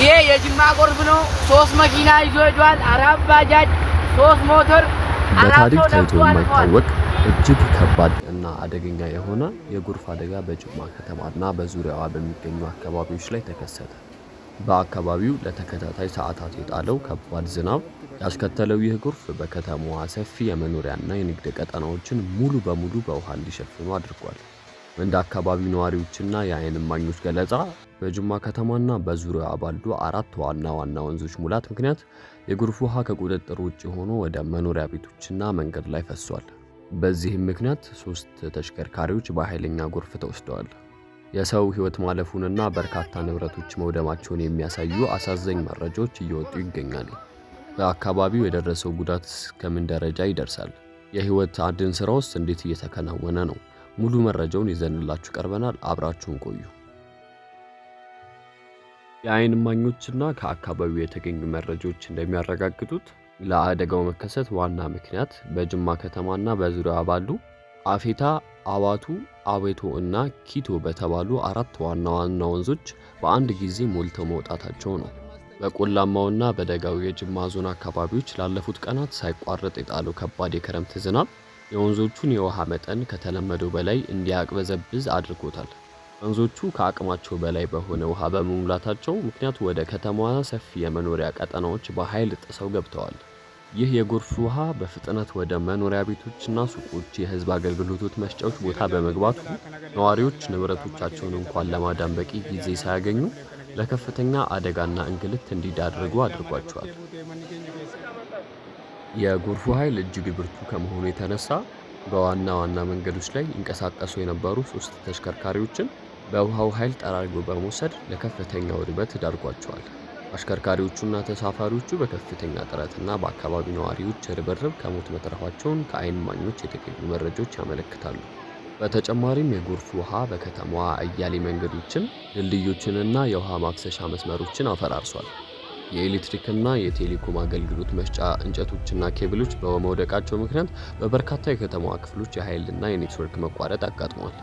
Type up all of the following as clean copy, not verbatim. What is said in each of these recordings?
ይሄ የጅማ ጎርፍ ነው። 3 መኪና ይዞ ሄዷል። 4 ባጃጅ፣ 3 ሞተር። በታሪክ ታይቶ የማይታወቅ እጅግ ከባድ እና አደገኛ የሆነ የጎርፍ አደጋ በጅማ ከተማና በዙሪያዋ በሚገኙ አካባቢዎች ላይ ተከሰተ። በአካባቢው ለተከታታይ ሰዓታት የጣለው ከባድ ዝናብ ያስከተለው ይህ ጎርፍ በከተማዋ ሰፊ የመኖሪያና የንግድ ቀጠናዎችን ሙሉ በሙሉ በውሃ እንዲሸፍኑ አድርጓል። እንደ አካባቢው ነዋሪዎችና የዓይን እማኞች ገለጻ በጅማ ከተማና በዙሪያዋ ባሉ 4 ዋና ዋና ወንዞች ሙላት ምክንያት የጎርፍ ውሃ ከቁጥጥር ውጭ ሆኖ ወደ መኖሪያ ቤቶችና መንገድ ላይ ፈሷል። በዚህም ምክንያት 3 ተሽከርካሪዎች በኃይለኛ ጎርፍ ተወስደዋል። የሰው ሕይወት ማለፉንና በርካታ ንብረቶች መውደማቸውን የሚያሳዩ አሳዛኝ መረጃዎች እየወጡ ይገኛሉ። በአካባቢው የደረሰው ጉዳት ከምን ደረጃ ይደርሳል? የሕይወት አድን ስራውስ እንዴት እየተከናወነ ነው? ሙሉ መረጃውን ይዘንላችሁ ቀርበናል። አብራችሁን ቆዩ። የዓይን እማኞችና ከአካባቢው የተገኙ መረጃዎች እንደሚያረጋግጡት ለአደጋው መከሰት ዋና ምክንያት በጅማ ከተማና በዙሪያዋ ባሉ አፌታ፣ አዋቱ፣ አቤቶ እና ኪቶ በተባሉ 4 ዋና ዋና ወንዞች በአንድ ጊዜ ሞልተው መውጣታቸው ነው። በቆላማውና በደጋው የጅማ ዞን አካባቢዎች ላለፉት ቀናት ሳይቋረጥ የጣለው ከባድ የክረምት ዝናብ የወንዞቹን የውሃ መጠን ከተለመደው በላይ እንዲያቅበዘብዝ አድርጎታል። ወንዞቹ ከአቅማቸው በላይ በሆነ ውሃ በመሙላታቸው ምክንያት ወደ ከተማዋ ሰፊ የመኖሪያ ቀጠናዎች በኃይል ጥሰው ገብተዋል። ይህ የጎርፍ ውሃ በፍጥነት ወደ መኖሪያ ቤቶችና ሱቆች፣ የህዝብ አገልግሎቶች መስጫዎች ቦታ በመግባቱ ነዋሪዎች ንብረቶቻቸውን እንኳን ለማዳን በቂ ጊዜ ሳያገኙ ለከፍተኛ አደጋና እንግልት እንዲዳረጉ አድርጓቸዋል። የጎርፉ ኃይል እጅግ ብርቱ ከመሆኑ የተነሳ በዋና ዋና መንገዶች ላይ ይንቀሳቀሱ የነበሩ 3 ተሽከርካሪዎችን በውሃው ኃይል ጠራርጎ በመውሰድ ለከፍተኛ ውድመት ዳርጓቸዋል። አሽከርካሪዎቹና ተሳፋሪዎቹ በከፍተኛ ጥረትና በአካባቢው ነዋሪዎች ርብርብ ከሞት መትረፋቸውን ከዓይን እማኞች የተገኙ መረጃዎች ያመለክታሉ። በተጨማሪም የጎርፍ ውሃ በከተማዋ አያሌ መንገዶችን፣ ድልድዮችንና የውሃ ማፍሰሻ መስመሮችን አፈራርሷል። የኤሌክትሪክና የቴሌኮም አገልግሎት መስጫ እንጨቶችና ኬብሎች በመውደቃቸው ምክንያት በበርካታ የከተማዋ ክፍሎች የኃይልና የኔትወርክ መቋረጥ አጋጥሟል።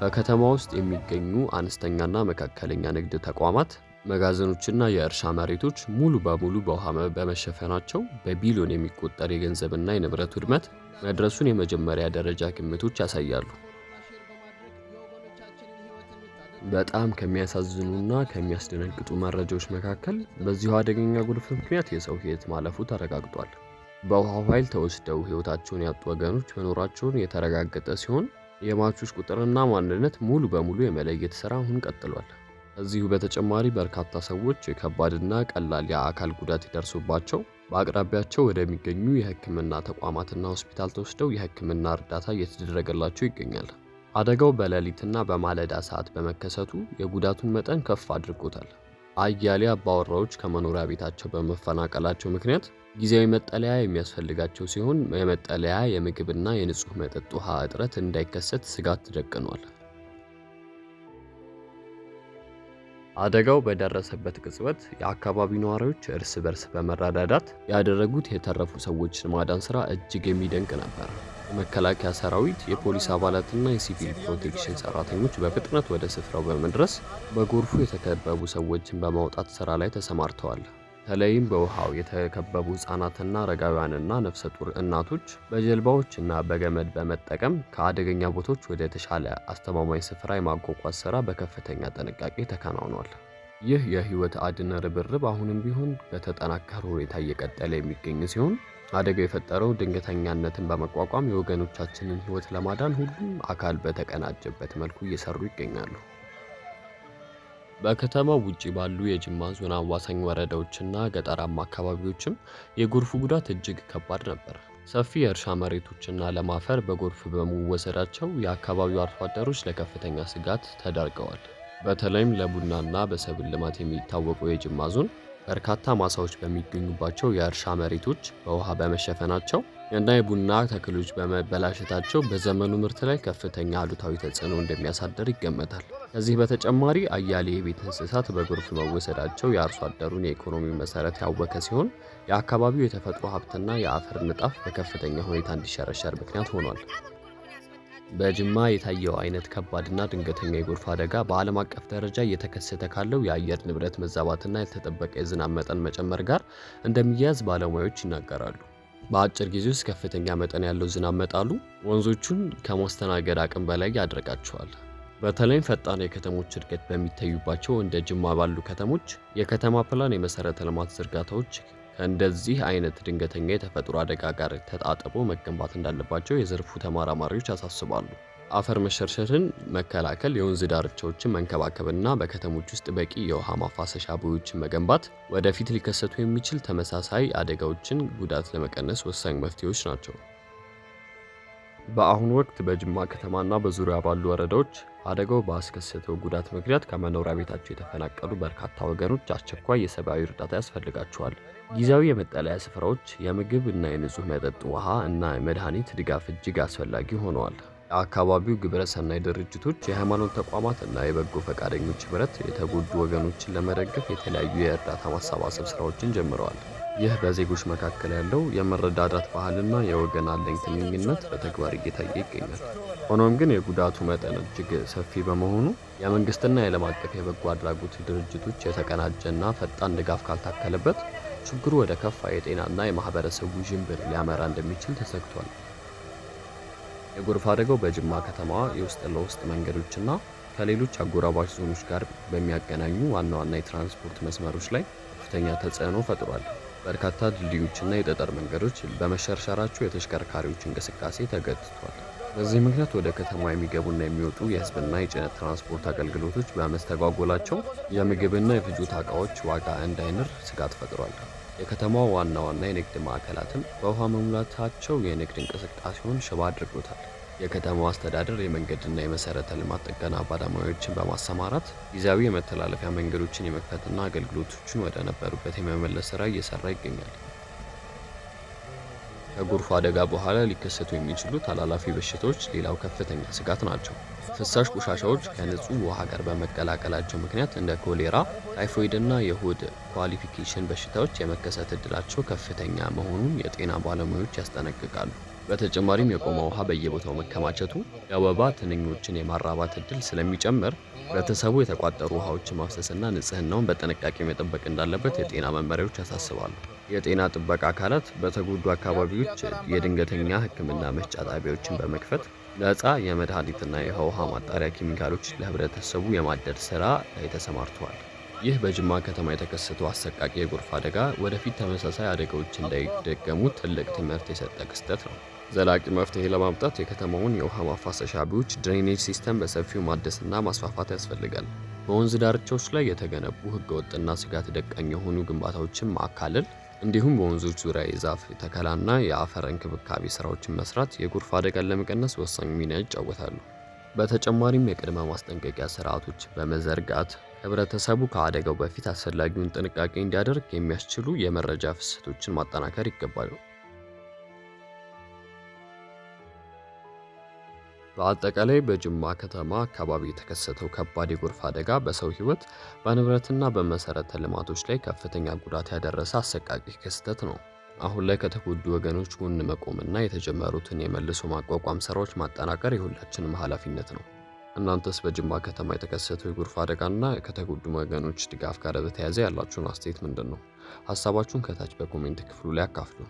በከተማ ውስጥ የሚገኙ አነስተኛና መካከለኛ ንግድ ተቋማት፣ መጋዘኖችና የእርሻ መሬቶች ሙሉ በሙሉ በውሃ በመሸፈናቸው በቢሊዮን የሚቆጠር የገንዘብና የንብረት ውድመት መድረሱን የመጀመሪያ ደረጃ ግምቶች ያሳያሉ። በጣም ከሚያሳዝኑና ከሚያስደነግጡ መረጃዎች መካከል በዚሁ አደገኛ ጎርፍ ምክንያት የሰው ሕይወት ማለፉ ተረጋግጧል። በውሃው ኃይል ተወስደው ሕይወታቸውን ያጡ ወገኖች መኖራቸውን የተረጋገጠ ሲሆን የሟቾች ቁጥርና ማንነት ሙሉ በሙሉ የመለየት ሥራ አሁን ቀጥሏል። ከዚሁ በተጨማሪ በርካታ ሰዎች የከባድና ቀላል የአካል ጉዳት ደርሶባቸው በአቅራቢያቸው ወደሚገኙ የሕክምና ተቋማትና ሆስፒታል ተወስደው የሕክምና እርዳታ እየተደረገላቸው ይገኛል። አደጋው በሌሊትና በማለዳ ሰዓት በመከሰቱ የጉዳቱን መጠን ከፍ አድርጎታል። አያሌ አባወራዎች ከመኖሪያ ቤታቸው በመፈናቀላቸው ምክንያት ጊዜያዊ መጠለያ የሚያስፈልጋቸው ሲሆን የመጠለያ፣ የምግብና የንጹህ መጠጥ ውሃ እጥረት እንዳይከሰት ስጋት ደቅኗል። አደጋው በደረሰበት ቅጽበት የአካባቢው ነዋሪዎች እርስ በርስ በመረዳዳት ያደረጉት የተረፉ ሰዎችን ማዳን ስራ እጅግ የሚደንቅ ነበር። የመከላከያ ሰራዊት፣ የፖሊስ አባላትና የሲቪል ፕሮቴክሽን ሰራተኞች በፍጥነት ወደ ስፍራው በመድረስ በጎርፉ የተከበቡ ሰዎችን በማውጣት ስራ ላይ ተሰማርተዋል። በተለይም በውሃው የተከበቡ ህጻናትና አረጋውያንና ነፍሰ ጡር እናቶች በጀልባዎችና በገመድ በመጠቀም ከአደገኛ ቦታዎች ወደ ተሻለ አስተማማኝ ስፍራ የማጓጓዝ ስራ በከፍተኛ ጥንቃቄ ተከናውኗል። ይህ የህይወት አድን ርብርብ አሁንም ቢሆን በተጠናከረ ሁኔታ እየቀጠለ የሚገኝ ሲሆን አደጋው የፈጠረው ድንገተኛነትን በመቋቋም የወገኖቻችንን ህይወት ለማዳን ሁሉም አካል በተቀናጀበት መልኩ እየሰሩ ይገኛሉ። በከተማው ውጪ ባሉ የጅማ ዞን አዋሳኝ ወረዳዎችና ገጠራማ አካባቢዎችም የጎርፉ ጉዳት እጅግ ከባድ ነበር። ሰፊ የእርሻ መሬቶችና ለም አፈር በጎርፍ በመወሰዳቸው የአካባቢው አርሶ አደሮች ለከፍተኛ ስጋት ተዳርገዋል። በተለይም ለቡናና በሰብል ልማት የሚታወቀው የጅማ ዞን በርካታ ማሳዎች በሚገኙባቸው የእርሻ መሬቶች በውሃ በመሸፈናቸው እና የቡና ተክሎች በመበላሸታቸው በዘመኑ ምርት ላይ ከፍተኛ አሉታዊ ተጽዕኖ እንደሚያሳድር ይገመታል። ከዚህ በተጨማሪ አያሌ የቤት እንስሳት በጎርፍ መወሰዳቸው የአርሶ አደሩን የኢኮኖሚ መሰረት ያወከ ሲሆን የአካባቢው የተፈጥሮ ሀብትና የአፈር ንጣፍ በከፍተኛ ሁኔታ እንዲሸረሸር ምክንያት ሆኗል። በጅማ የታየው አይነት ከባድና ድንገተኛ የጎርፍ አደጋ በዓለም አቀፍ ደረጃ እየተከሰተ ካለው የአየር ንብረት መዛባትና ያልተጠበቀ የዝናብ መጠን መጨመር ጋር እንደሚያያዝ ባለሙያዎች ይናገራሉ። በአጭር ጊዜ ውስጥ ከፍተኛ መጠን ያለው ዝናብ መጣሉ ወንዞቹን ከማስተናገድ አቅም በላይ ያደርጋቸዋል። በተለይም ፈጣን የከተሞች እድገት በሚታዩባቸው እንደ ጅማ ባሉ ከተሞች የከተማ ፕላን የመሰረተ ልማት ዝርጋታዎች ከእንደዚህ አይነት ድንገተኛ የተፈጥሮ አደጋ ጋር ተጣጥቦ መገንባት እንዳለባቸው የዘርፉ ተመራማሪዎች ያሳስባሉ። አፈር መሸርሸርን መከላከል፣ የወንዝ ዳርቻዎችን መንከባከብና በከተሞች ውስጥ በቂ የውሃ ማፋሰሻ ቦዮችን መገንባት ወደፊት ሊከሰቱ የሚችል ተመሳሳይ አደጋዎችን ጉዳት ለመቀነስ ወሳኝ መፍትሄዎች ናቸው። በአሁኑ ወቅት በጅማ ከተማና በዙሪያ ባሉ ወረዳዎች አደጋው ባስከሰተው ጉዳት ምክንያት ከመኖሪያ ቤታቸው የተፈናቀሉ በርካታ ወገኖች አስቸኳይ የሰብአዊ እርዳታ ያስፈልጋቸዋል። ጊዜያዊ የመጠለያ ስፍራዎች፣ የምግብ እና የንጹህ መጠጥ ውሃ እና የመድኃኒት ድጋፍ እጅግ አስፈላጊ ሆነዋል። የአካባቢው ግብረ ሰናይ ድርጅቶች፣ የሃይማኖት ተቋማት እና የበጎ ፈቃደኞች ህብረት የተጎዱ ወገኖችን ለመደገፍ የተለያዩ የእርዳታ ማሰባሰብ ስራዎችን ጀምረዋል። ይህ በዜጎች መካከል ያለው የመረዳዳት ባህልና የወገን አለኝታነት በተግባር እየታየ ይገኛል። ሆኖም ግን የጉዳቱ መጠን እጅግ ሰፊ በመሆኑ የመንግስትና የዓለም አቀፍ የበጎ አድራጎት ድርጅቶች የተቀናጀና ፈጣን ድጋፍ ካልታከለበት ችግሩ ወደ ከፋ የጤናና የማህበረሰቡ ውዥንብር ሊያመራ እንደሚችል ተሰግቷል። የጎርፍ አደጋው በጅማ ከተማ የውስጥ ለውስጥ መንገዶችና ከሌሎች አጎራባች ዞኖች ጋር በሚያገናኙ ዋና ዋና የትራንስፖርት መስመሮች ላይ ከፍተኛ ተጽዕኖ ፈጥሯል። በርካታ ድልድዮችና የጠጠር መንገዶች በመሸርሸራቸው የተሽከርካሪዎች እንቅስቃሴ ተገድቷል። በዚህ ምክንያት ወደ ከተማ የሚገቡና የሚወጡ የህዝብና የጭነት ትራንስፖርት አገልግሎቶች በመስተጓጎላቸው የምግብና የፍጆታ ዕቃዎች ዋጋ እንዳይንር ስጋት ፈጥሯል። የከተማው ዋና ዋና የንግድ ማዕከላትም በውሃ መሙላታቸው የንግድ እንቅስቃሴውን ሽባ አድርጎታል። የከተማው አስተዳደር የመንገድና የመሰረተ ልማት ጥገና ባለሙያዎችን በማሰማራት ጊዜያዊ የመተላለፊያ መንገዶችን የመክፈትና አገልግሎቶችን ወደ ነበሩበት የመመለስ ስራ እየሰራ ይገኛል። ከጎርፍ አደጋ በኋላ ሊከሰቱ የሚችሉ ተላላፊ በሽታዎች ሌላው ከፍተኛ ስጋት ናቸው። ፍሳሽ ቆሻሻዎች ከንጹህ ውሃ ጋር በመቀላቀላቸው ምክንያት እንደ ኮሌራ፣ ታይፎይድ እና የሆድ ኳሊፊኬሽን በሽታዎች የመከሰት እድላቸው ከፍተኛ መሆኑን የጤና ባለሙያዎች ያስጠነቅቃሉ። በተጨማሪም የቆመ ውሃ በየቦታው መከማቸቱ የወባ ትንኞችን የማራባት እድል ስለሚጨምር ህብረተሰቡ የተቋጠሩ ውሃዎችን ማፍሰስና ንጽህናውን በጥንቃቄ መጠበቅ እንዳለበት የጤና መመሪያዎች ያሳስባሉ። የጤና ጥበቃ አካላት በተጎዱ አካባቢዎች የድንገተኛ ሕክምና መስጫ ጣቢያዎችን በመክፈት ነፃ የመድኃኒትና የውሃ ማጣሪያ ኬሚካሎች ለህብረተሰቡ የማደል ስራ ላይ ተሰማርተዋል። ይህ በጅማ ከተማ የተከሰተው አሰቃቂ የጎርፍ አደጋ ወደፊት ተመሳሳይ አደጋዎች እንዳይደገሙ ትልቅ ትምህርት የሰጠ ክስተት ነው። ዘላቂ መፍትሄ ለማምጣት የከተማውን የውሃ ማፋሰሻ ቦዮች ድሬኔጅ ሲስተም በሰፊው ማደስና ማስፋፋት ያስፈልጋል። በወንዝ ዳርቻዎች ላይ የተገነቡ ህገወጥና ስጋት ደቃኝ የሆኑ ግንባታዎችን ማካለል እንዲሁም በወንዞች ዙሪያ የዛፍ ተከላና የአፈር እንክብካቤ ስራዎችን መስራት የጎርፍ አደጋን ለመቀነስ ወሳኝ ሚና ይጫወታሉ። በተጨማሪም የቅድመ ማስጠንቀቂያ ስርዓቶች በመዘርጋት ህብረተሰቡ ከአደጋው በፊት አስፈላጊውን ጥንቃቄ እንዲያደርግ የሚያስችሉ የመረጃ ፍሰቶችን ማጠናከር ይገባሉ። በአጠቃላይ በጅማ ከተማ አካባቢ የተከሰተው ከባድ የጎርፍ አደጋ በሰው ህይወት፣ በንብረትና በመሰረተ ልማቶች ላይ ከፍተኛ ጉዳት ያደረሰ አሰቃቂ ክስተት ነው። አሁን ላይ ከተጎዱ ወገኖች ጎን መቆምና የተጀመሩትን የመልሶ ማቋቋም ስራዎች ማጠናከር የሁላችንም ኃላፊነት ነው። እናንተስ በጅማ ከተማ የተከሰተው የጎርፍ አደጋና ከተጎዱ ወገኖች ድጋፍ ጋር በተያያዘ ያላችሁን አስተያየት ምንድን ነው? ሀሳባችሁን ከታች በኮሜንት ክፍሉ ላይ አካፍሉ።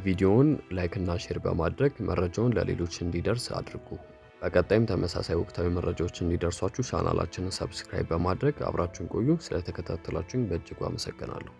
ቪዲዮውን ላይክ እና ሼር በማድረግ መረጃውን ለሌሎች እንዲደርስ አድርጉ። በቀጣይም ተመሳሳይ ወቅታዊ መረጃዎች እንዲደርሷችሁ ቻናላችንን ሰብስክራይብ በማድረግ አብራችሁን ቆዩ። ስለተከታተላችሁኝ በእጅጉ አመሰግናለሁ።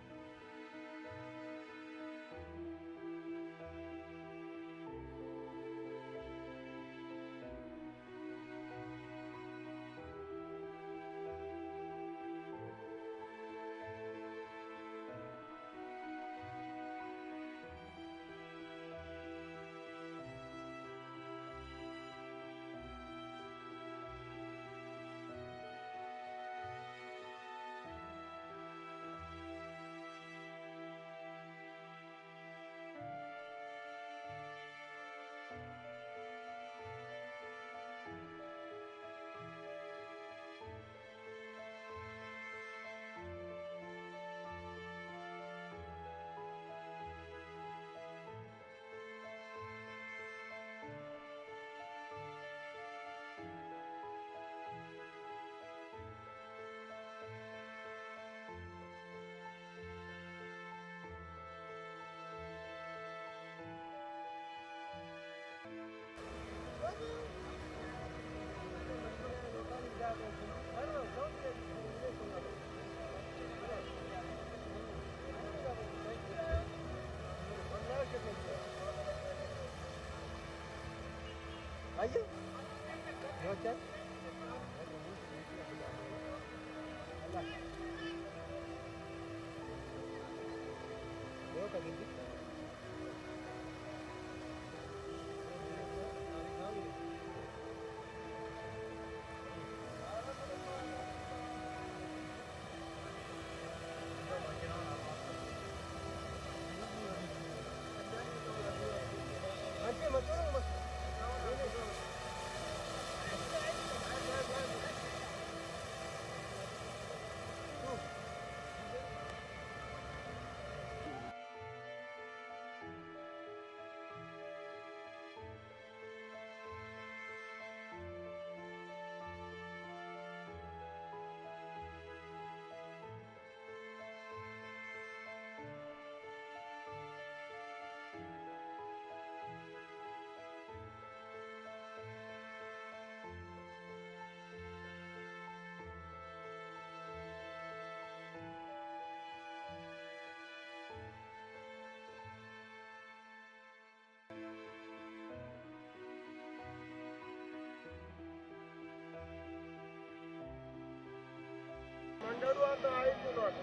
मंडळ आता आहे की नॉट